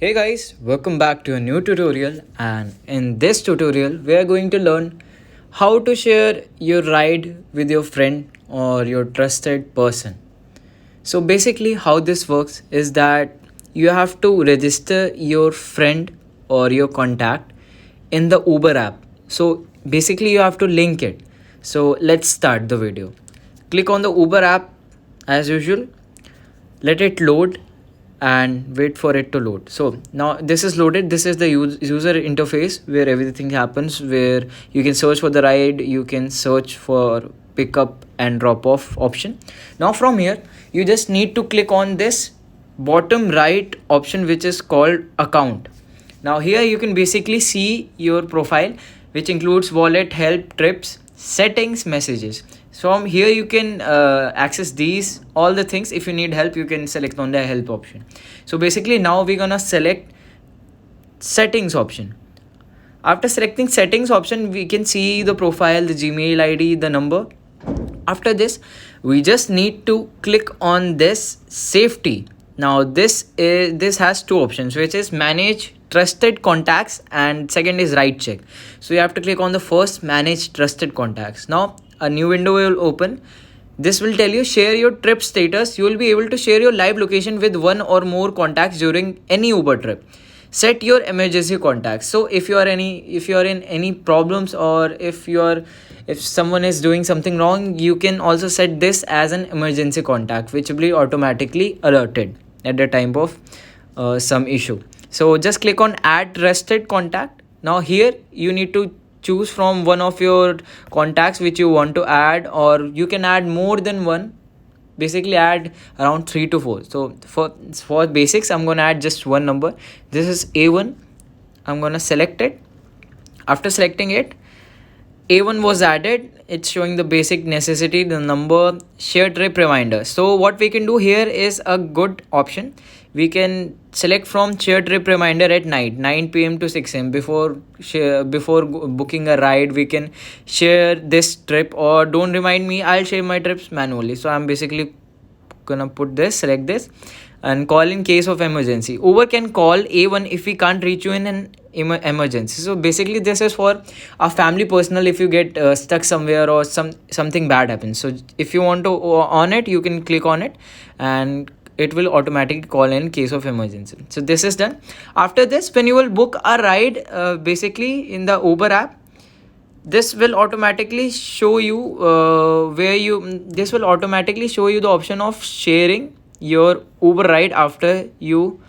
Hey guys, welcome back to a new tutorial, and in this tutorial we are going to learn how to share your ride with your friend or your trusted person. So basically how this works is that you have to register your friend or your contact in the Uber app. So basically you have to link it. So let's start the video. Click on the Uber app as usual, let it load and wait for it to load. So now this is loaded. This is the user interface where everything happens, where you can search for the ride, you can search for pickup and drop off option. Now from here you just need to click on this bottom right option which is called account. Now here you can basically see your profile, which includes wallet, help, trips, settings, messages. So from here you can access these all the things. If you need help, you can select on the help option. So basically now we're gonna select settings option. After selecting settings option, we can see the profile, the Gmail ID, the number. After this, we just need to click on this safety. Now this has two options, which is manage trusted contacts and second is right check. So you have to click on the first, manage trusted contacts. Now a new window will open. This will tell you share your trip status. You will be able to share your live location with one or more contacts during any Uber trip. Set your emergency contacts. So if you are in any problems, or if someone is doing something wrong, you can also set this as an emergency contact, which will be automatically alerted at the time of some issue. So just click on add trusted contact. Now here you need to choose from one of your contacts which you want to add, or you can add more than one. Basically add around 3 to 4. So for basics, I'm gonna add just one number. This is A1. I'm gonna select it. After selecting it, A1 was added. It's showing the basic necessity, the number, share trip reminder. So what we can do here is a good option. We can select from share trip reminder at night, 9 p.m. to 6 a.m. Before booking a ride. We can share this trip, or don't remind me, I'll share my trips manually. So I'm basically gonna put this, select this, and call in case of emergency. Uber can call A1 if we can't reach you in an emergency. So basically this is for a family personal. If you get stuck somewhere or something bad happens, so if you want to on it, you can click on it and it will automatically call in case of emergency. So this is done. After this, when you will book a ride, basically in the Uber app, this will automatically show you this will automatically show you the option of sharing your Uber ride after you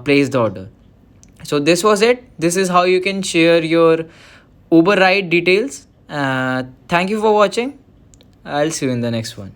place the order. So this was it. This is how you can share your Uber ride details. Thank you for watching. I'll see you in the next one.